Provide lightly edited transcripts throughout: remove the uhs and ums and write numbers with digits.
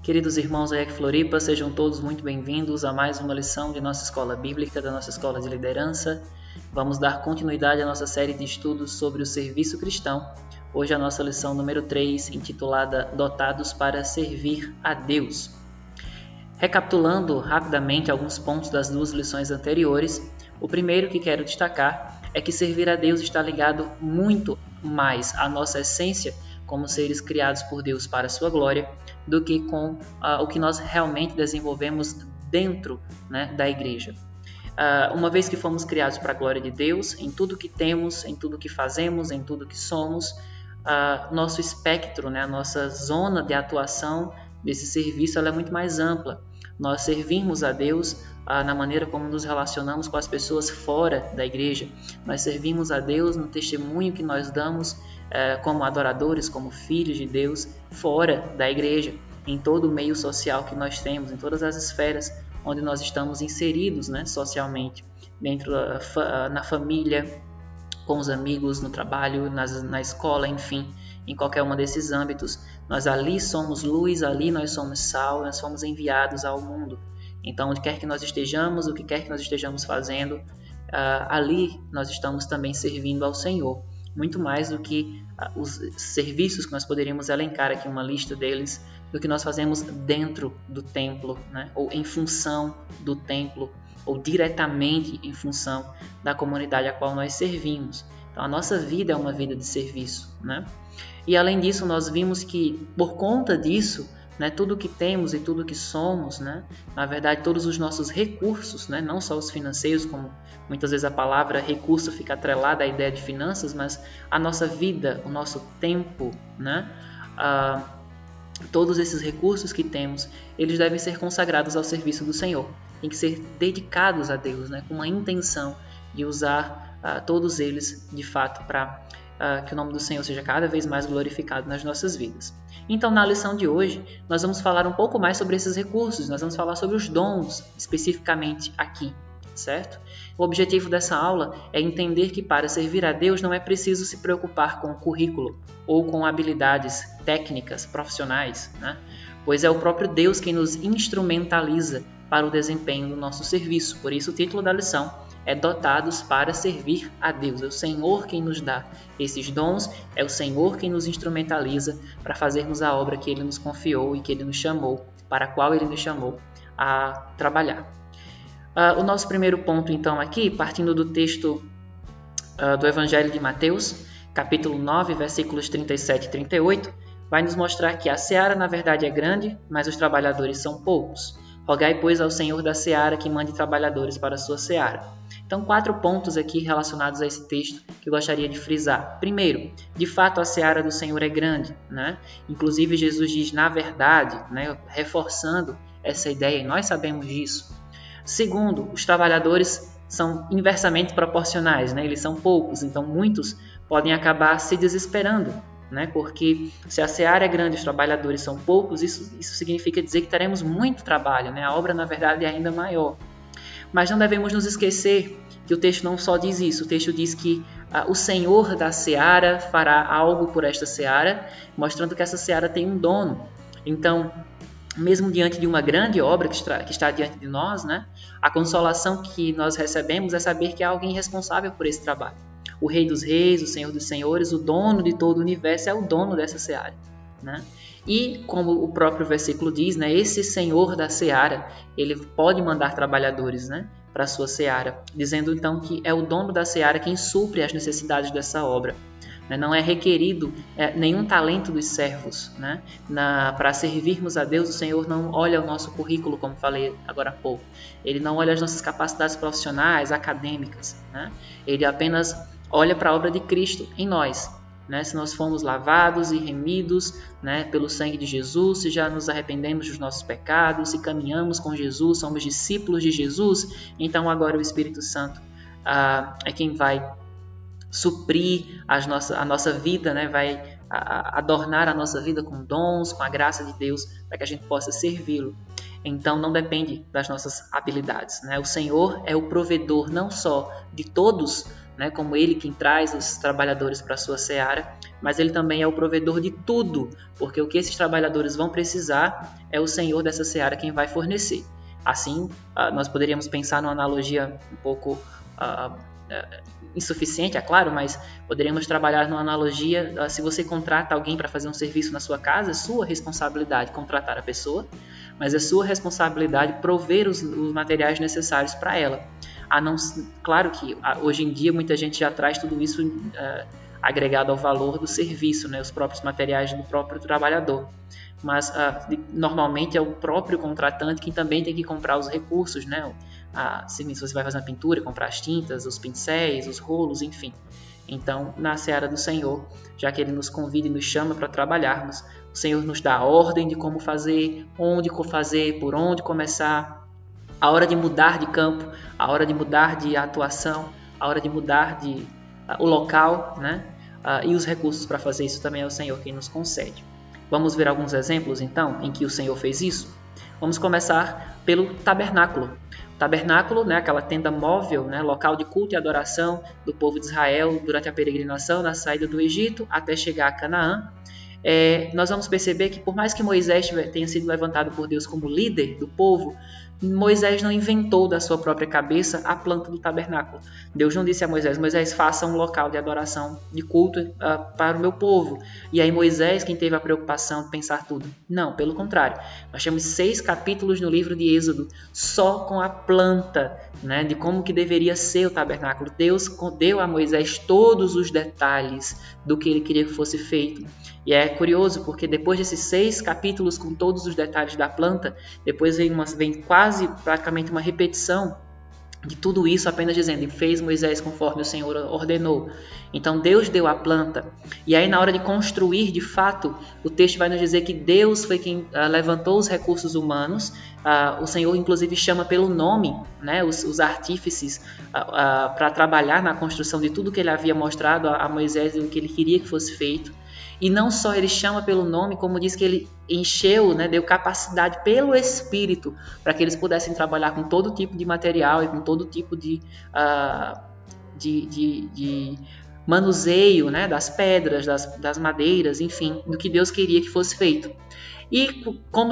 Queridos irmãos da EC Floripa, sejam todos muito bem-vindos a mais uma lição de nossa escola bíblica, da nossa escola de liderança. Vamos dar continuidade à nossa série de estudos sobre o serviço cristão. Hoje a nossa lição número 3, intitulada Dotados para Servir a Deus. Recapitulando rapidamente alguns pontos das duas lições anteriores, o primeiro que quero destacar é que servir a Deus está ligado muito mais à nossa essência como seres criados por Deus para a sua glória, do que com o que nós realmente desenvolvemos dentro, da igreja. Uma vez que fomos criados para a glória de Deus, em tudo que temos, em tudo que fazemos, em tudo que somos, nosso espectro, a nossa zona de atuação desse serviço ela é muito mais ampla. Nós servimos a Deus na maneira como nos relacionamos com as pessoas fora da igreja. Nós servimos a Deus no testemunho que nós damos como adoradores, como filhos de Deus, fora da igreja, em todo o meio social que nós temos, em todas as esferas onde nós estamos inseridos, socialmente, dentro na família, com os amigos, no trabalho, na escola, enfim, em qualquer um desses âmbitos. Nós ali somos luz, ali nós somos sal, nós fomos enviados ao mundo. Então, onde quer que nós estejamos, o que quer que nós estejamos fazendo, ali nós estamos também servindo ao Senhor. Muito mais do que os serviços que nós poderíamos elencar aqui, uma lista deles, do que nós fazemos dentro do templo, ou em função do templo, ou diretamente em função da comunidade a qual nós servimos. Então, a nossa vida é uma vida de serviço. E além disso, nós vimos que, por conta disso, tudo que temos e tudo que somos, na verdade, todos os nossos recursos, não só os financeiros, como muitas vezes a palavra recurso fica atrelada à ideia de finanças, mas a nossa vida, o nosso tempo, todos esses recursos que temos, eles devem ser consagrados ao serviço do Senhor. Tem que ser dedicados a Deus, com uma intenção de usar todos eles, de fato, para que o nome do Senhor seja cada vez mais glorificado nas nossas vidas. Então, na lição de hoje, nós vamos falar um pouco mais sobre esses recursos, nós vamos falar sobre os dons, especificamente aqui, certo? O objetivo dessa aula é entender que para servir a Deus não é preciso se preocupar com o currículo ou com habilidades técnicas, profissionais, pois é o próprio Deus quem nos instrumentaliza para o desempenho do nosso serviço. Por isso, o título da lição é Dotados para Servir a Deus. É o Senhor quem nos dá esses dons, é o Senhor quem nos instrumentaliza para fazermos a obra que Ele nos confiou e que Ele nos chamou, para a qual Ele nos chamou a trabalhar. O nosso primeiro ponto, então, aqui, partindo do texto do Evangelho de Mateus, capítulo 9, versículos 37 e 38, vai nos mostrar que a seara, na verdade, é grande, mas os trabalhadores são poucos. Rogai, pois, ao Senhor da seara que mande trabalhadores para a sua seara. Então, 4 pontos aqui relacionados a esse texto que eu gostaria de frisar. Primeiro, de fato a seara do Senhor é grande, Inclusive, Jesus diz, na verdade, reforçando essa ideia, e nós sabemos disso. Segundo, os trabalhadores são inversamente proporcionais, Eles são poucos, então muitos podem acabar se desesperando, Porque se a seara é grande e os trabalhadores são poucos, isso significa dizer que teremos muito trabalho, A obra, na verdade, é ainda maior. Mas não devemos nos esquecer que o texto não só diz isso, o texto diz que o Senhor da seara fará algo por esta seara, mostrando que essa seara tem um dono. Então, mesmo diante de uma grande obra que está diante de nós, a consolação que nós recebemos é saber que há alguém responsável por esse trabalho. O Rei dos Reis, o Senhor dos Senhores, o dono de todo o universo é o dono dessa seara. E, como o próprio versículo diz, esse Senhor da seara, ele pode mandar trabalhadores para a sua seara, dizendo então que é o dono da seara quem supre as necessidades dessa obra. Não é requerido nenhum talento dos servos. Para servirmos a Deus, o Senhor não olha o nosso currículo, como falei agora há pouco. Ele não olha as nossas capacidades profissionais, acadêmicas. Ele apenas olha para a obra de Cristo em nós. Se nós fomos lavados e remidos pelo sangue de Jesus, se já nos arrependemos dos nossos pecados, se caminhamos com Jesus, somos discípulos de Jesus, então agora o Espírito Santo é quem vai suprir a nossa vida, vai adornar a nossa vida com dons, com a graça de Deus, para que a gente possa servi-lo. Então não depende das nossas habilidades, né? O Senhor é o provedor não só de todos, né, como Ele quem traz os trabalhadores para a sua seara, mas Ele também é o provedor de tudo, porque o que esses trabalhadores vão precisar é o Senhor dessa seara quem vai fornecer. Assim, nós poderíamos pensar numa analogia um pouco insuficiente, é claro, mas poderíamos trabalhar numa analogia, se você contrata alguém para fazer um serviço na sua casa, é sua responsabilidade contratar a pessoa, mas é sua responsabilidade prover os materiais necessários para ela. Claro que hoje em dia muita gente já traz tudo isso agregado ao valor do serviço, né, os próprios materiais do próprio trabalhador. Mas normalmente é o próprio contratante que também tem que comprar os recursos, né? Se você vai fazer uma pintura, comprar as tintas, os pincéis, os rolos, enfim. Então, na seara do Senhor, já que Ele nos convida e nos chama para trabalharmos, o Senhor nos dá a ordem de como fazer, onde fazer, por onde começar, a hora de mudar de campo, a hora de mudar de atuação, a hora de mudar o local, né? E os recursos para fazer isso também é o Senhor quem nos concede. Vamos ver alguns exemplos, então, em que o Senhor fez isso? Vamos começar pelo tabernáculo. O tabernáculo, né, aquela tenda móvel, né, local de culto e adoração do povo de Israel durante a peregrinação, na saída do Egito, até chegar a Canaã. Nós vamos perceber que por mais que Moisés tenha sido levantado por Deus como líder do povo, Moisés não inventou da sua própria cabeça a planta do tabernáculo. Deus não disse a Moisés, faça um local de adoração, de culto para o meu povo. E aí Moisés quem teve a preocupação de pensar tudo. Não, pelo contrário. Nós temos 6 capítulos no livro de Êxodo só com a planta, né, de como que deveria ser o tabernáculo. Deus deu a Moisés todos os detalhes do que ele queria que fosse feito. E é curioso porque depois desses 6 capítulos com todos os detalhes da planta, depois vem quase praticamente uma repetição de tudo isso, apenas dizendo, e fez Moisés conforme o Senhor ordenou. Então Deus deu a planta. E aí na hora de construir, de fato, o texto vai nos dizer que Deus foi quem levantou os recursos humanos. O Senhor inclusive chama pelo nome, né, os artífices para trabalhar na construção de tudo que ele havia mostrado a Moisés e o que ele queria que fosse feito. E não só ele chama pelo nome, como diz que ele encheu, né, deu capacidade pelo Espírito para que eles pudessem trabalhar com todo tipo de material e com todo tipo de manuseio, né, das pedras, das madeiras, enfim, do que Deus queria que fosse feito. E como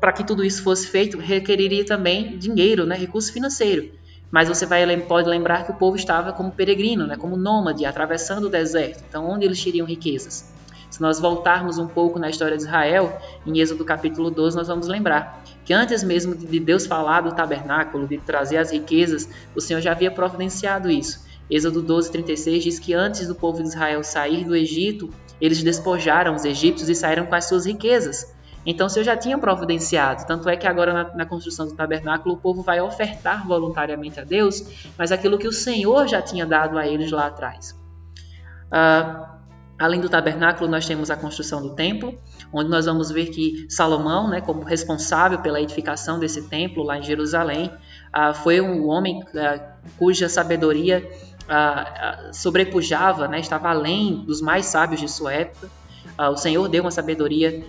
para que tudo isso fosse feito, requeriria também dinheiro, né, recurso financeiro. Mas você pode lembrar que o povo estava como peregrino, né, como nômade, atravessando o deserto. Então, onde eles teriam riquezas? Se nós voltarmos um pouco na história de Israel, em Êxodo capítulo 12, nós vamos lembrar que antes mesmo de Deus falar do tabernáculo, de trazer as riquezas, o Senhor já havia providenciado isso. Êxodo 12, 36 diz que antes do povo de Israel sair do Egito, eles despojaram os egípcios e saíram com as suas riquezas. Então o Senhor já tinha providenciado, tanto é que agora na construção do tabernáculo o povo vai ofertar voluntariamente a Deus, mas aquilo que o Senhor já tinha dado a eles lá atrás. Além do tabernáculo, nós temos a construção do templo, onde nós vamos ver que Salomão, né, como responsável pela edificação desse templo lá em Jerusalém, foi um homem cuja sabedoria sobrepujava, né, estava além dos mais sábios de sua época. O Senhor deu uma sabedoria,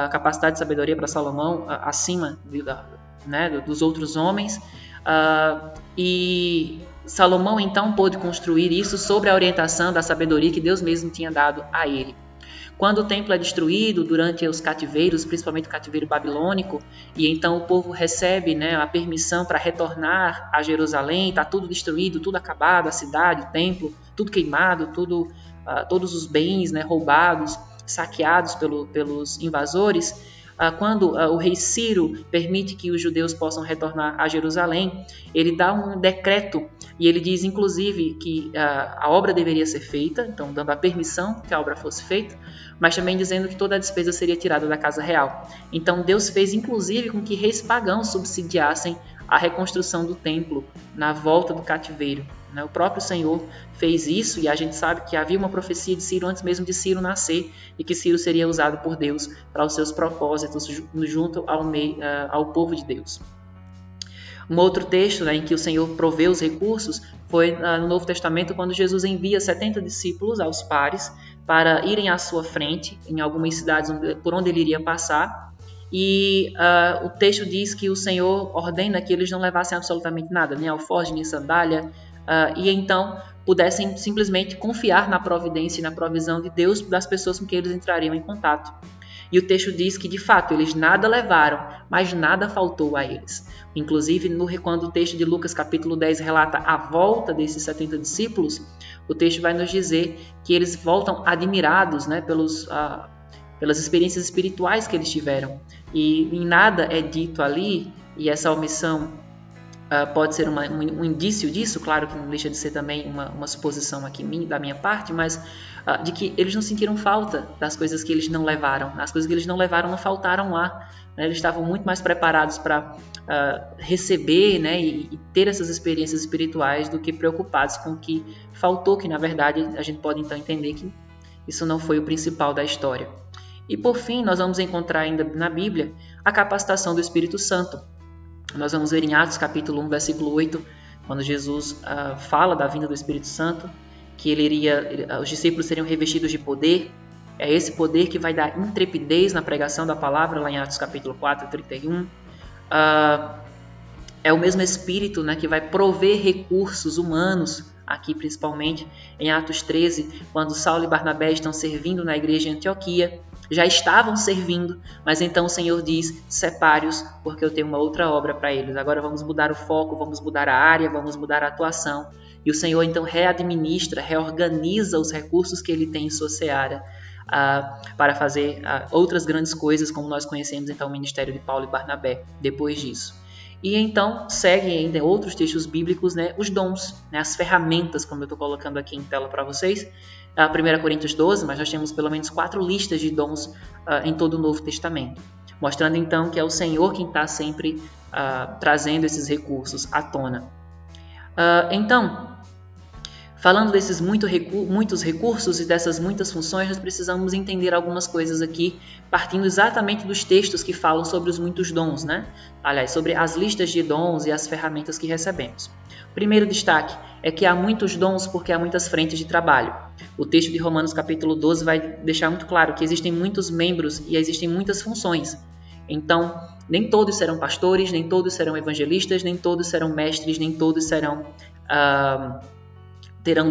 capacidade de sabedoria para Salomão acima dos outros homens. E Salomão então pôde construir isso sobre a orientação da sabedoria que Deus mesmo tinha dado a ele. Quando o templo é destruído durante os cativeiros, principalmente o cativeiro babilônico, e então o povo recebe, né, a permissão para retornar a Jerusalém, está tudo destruído, tudo acabado, a cidade, o templo, tudo queimado, todos os bens, né, roubados, saqueados pelos invasores. Quando o rei Ciro permite que os judeus possam retornar a Jerusalém, ele dá um decreto e ele diz inclusive que a obra deveria ser feita, então dando a permissão que a obra fosse feita, mas também dizendo que toda a despesa seria tirada da casa real. Então Deus fez inclusive com que reis pagãos subsidiassem a reconstrução do templo na volta do cativeiro. O próprio Senhor fez isso e a gente sabe que havia uma profecia de Ciro antes mesmo de Ciro nascer e que Ciro seria usado por Deus para os seus propósitos junto ao povo de Deus. Um outro texto, né, em que o Senhor provê os recursos foi no Novo Testamento, quando Jesus envia 70 discípulos aos pares para irem à sua frente em algumas cidades por onde ele iria passar. E o texto diz que o Senhor ordena que eles não levassem absolutamente nada, nem alforje, nem sandália, e então pudessem simplesmente confiar na providência e na provisão de Deus das pessoas com quem eles entrariam em contato. E o texto diz que, de fato, eles nada levaram, mas nada faltou a eles. Inclusive, quando o texto de Lucas capítulo 10 relata a volta desses 70 discípulos, o texto vai nos dizer que eles voltam admirados, né, pelas experiências espirituais que eles tiveram. E em nada é dito ali, e essa omissão pode ser um indício disso, claro que não deixa de ser também uma suposição aqui da minha parte, mas de que eles não sentiram falta das coisas que eles não levaram. As coisas que eles não levaram não faltaram lá. Né? Eles estavam muito mais preparados para receber, né, e ter essas experiências espirituais do que preocupados com o que faltou, que na verdade a gente pode então entender que isso não foi o principal da história. E por fim, nós vamos encontrar ainda na Bíblia a capacitação do Espírito Santo. Nós vamos ver em Atos capítulo 1, versículo 8, quando Jesus fala da vinda do Espírito Santo, que os discípulos seriam revestidos de poder. É esse poder que vai dar intrepidez na pregação da palavra, lá em Atos capítulo 4, 31. É o mesmo Espírito, né, que vai prover recursos humanos, aqui principalmente em Atos 13, quando Saulo e Barnabé estão servindo na igreja em Antioquia. Já estavam servindo, mas então o Senhor diz, separe-os, porque eu tenho uma outra obra para eles. Agora vamos mudar o foco, vamos mudar a área, vamos mudar a atuação. E o Senhor então readministra, reorganiza os recursos que ele tem em sua seara para fazer outras grandes coisas, como nós conhecemos então o ministério de Paulo e Barnabé depois disso. E então seguem ainda outros textos bíblicos, né, os dons, né, as ferramentas, como eu estou colocando aqui em tela para vocês. 1 Coríntios 12, mas nós temos pelo menos 4 listas de dons em todo o Novo Testamento, mostrando então que é o Senhor quem está sempre trazendo esses recursos à tona. Então, falando desses muitos recursos e dessas muitas funções, nós precisamos entender algumas coisas aqui, partindo exatamente dos textos que falam sobre os muitos dons, né? Aliás, sobre as listas de dons e as ferramentas que recebemos. O primeiro destaque é que há muitos dons porque há muitas frentes de trabalho. O texto de Romanos capítulo 12 vai deixar muito claro que existem muitos membros e existem muitas funções. Então, nem todos serão pastores, nem todos serão evangelistas, nem todos serão mestres, nem todos terão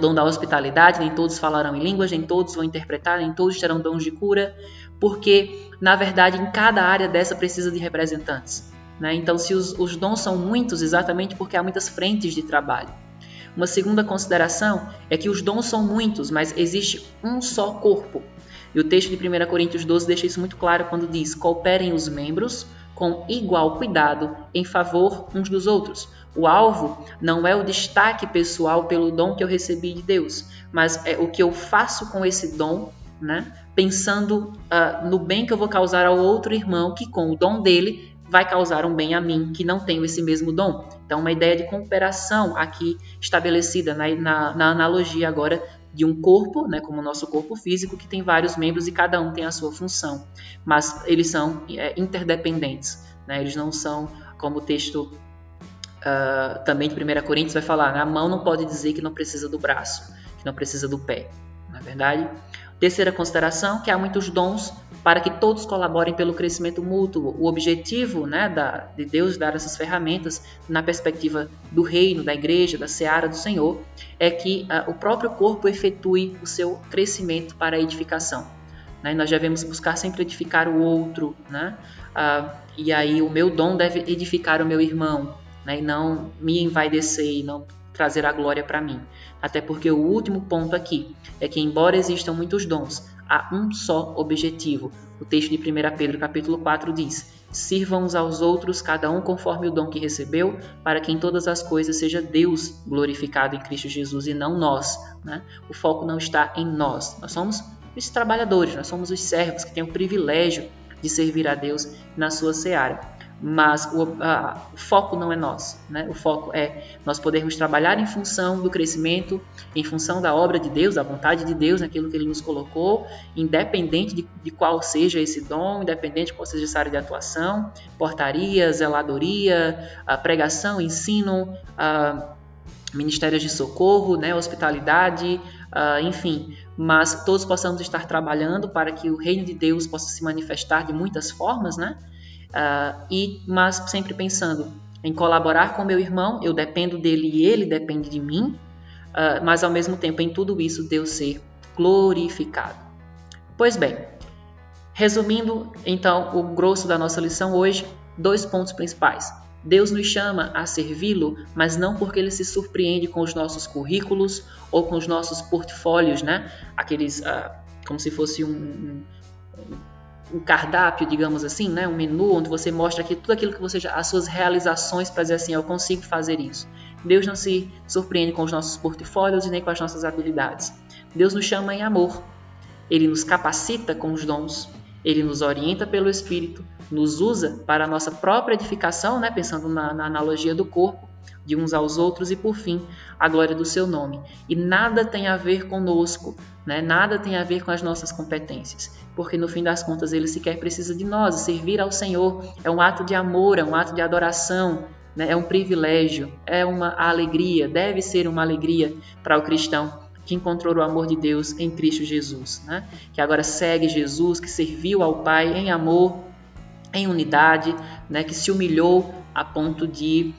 dom da hospitalidade, nem todos falarão em línguas, nem todos vão interpretar, nem todos terão dons de cura, porque, na verdade, em cada área dessa precisa de representantes. Né? Então, se os dons são muitos, exatamente porque há muitas frentes de trabalho. Uma segunda consideração é que os dons são muitos, mas existe um só corpo. E o texto de 1 Coríntios 12 deixa isso muito claro quando diz: cooperem os membros com igual cuidado em favor uns dos outros. O alvo não é o destaque pessoal pelo dom que eu recebi de Deus, mas é o que eu faço com esse dom, né? Pensando no bem que eu vou causar ao outro irmão, que com o dom dele vai causar um bem a mim, que não tenho esse mesmo dom. Então, uma ideia de cooperação aqui estabelecida na analogia agora de um corpo, né, como o nosso corpo físico, que tem vários membros e cada um tem a sua função, mas eles são interdependentes, né? Eles não são, como o texto também de 1 Coríntios vai falar, né? A mão não pode dizer que não precisa do braço, que não precisa do pé, não é verdade? Terceira consideração, que há muitos dons para que todos colaborem pelo crescimento mútuo. O objetivo, né, de Deus dar essas ferramentas na perspectiva do reino, da igreja, da seara do Senhor, é que o próprio corpo efetue o seu crescimento para a edificação. Né? Nós devemos buscar sempre edificar o outro, né? E aí o meu dom deve edificar o meu irmão, né? E não me envaidecer e não trazer a glória para mim. Até porque o último ponto aqui é que, embora existam muitos dons, há um só objetivo. O texto de 1 Pedro capítulo 4 diz: sirvam uns aos outros, cada um conforme o dom que recebeu, para que em todas as coisas seja Deus glorificado em Cristo Jesus e não nós. Né? O foco não está em nós. Nós somos os trabalhadores, nós somos os servos que têm o privilégio de servir a Deus na sua seara. Mas o foco não é nós, né? O foco é nós podermos trabalhar em função do crescimento, em função da obra de Deus, da vontade de Deus, naquilo que Ele nos colocou, independente de qual seja esse dom, independente de qual seja essa área de atuação, portaria, zeladoria, pregação, ensino, ministérios de socorro, né? Hospitalidade, enfim, mas todos possamos estar trabalhando para que o reino de Deus possa se manifestar de muitas formas, né? Mas sempre pensando em colaborar com meu irmão, eu dependo dele e ele depende de mim, mas ao mesmo tempo em tudo isso Deus ser glorificado. Pois bem, resumindo então o grosso da nossa lição hoje, 2 pontos principais. Deus nos chama a servi-lo, mas não porque ele se surpreende com os nossos currículos ou com os nossos portfólios, né? Aqueles, como se fosse um cardápio, digamos assim, né? Um menu onde você mostra aqui tudo aquilo que você já, as suas realizações para dizer assim, eu consigo fazer isso. Deus não se surpreende com os nossos portfólios e nem com as nossas habilidades. Deus nos chama em amor. Ele nos capacita com os dons. Ele nos orienta pelo Espírito, nos usa para a nossa própria edificação, né? Pensando na analogia do corpo, de uns aos outros e, por fim, a glória do seu nome. E nada tem a ver conosco, né? Nada tem a ver com as nossas competências, porque no fim das contas ele sequer precisa de nós. Servir ao Senhor é um ato de amor, é um ato de adoração, né? É um privilégio, é uma alegria, deve ser uma alegria para o cristão que encontrou o amor de Deus em Cristo Jesus, né? Que agora segue Jesus, que serviu ao Pai em amor, em unidade, né? Que se humilhou a ponto de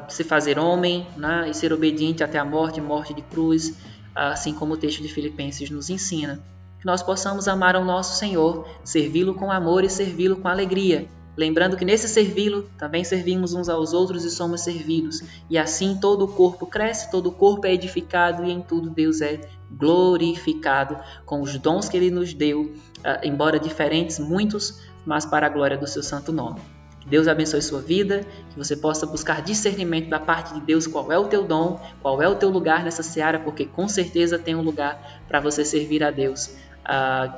se fazer homem, né? E ser obediente até a morte de cruz, assim como o texto de Filipenses nos ensina. Que nós possamos amar ao nosso Senhor, servi-lo com amor e servi-lo com alegria, lembrando que nesse servi-lo também servimos uns aos outros e somos servidos. E assim todo o corpo cresce, todo o corpo é edificado e em tudo Deus é glorificado com os dons que Ele nos deu, embora diferentes, muitos, mas para a glória do seu santo nome. Que Deus abençoe sua vida, que você possa buscar discernimento da parte de Deus, qual é o teu dom, qual é o teu lugar nessa seara, porque com certeza tem um lugar para você servir a Deus.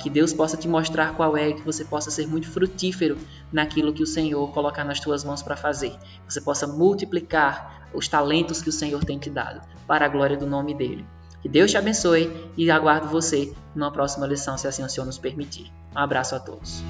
Que Deus possa te mostrar qual é, que você possa ser muito frutífero naquilo que o Senhor colocar nas tuas mãos para fazer. Que você possa multiplicar os talentos que o Senhor tem te dado para a glória do nome dele. Que Deus te abençoe e aguardo você numa próxima lição, se assim o Senhor nos permitir. Um abraço a todos.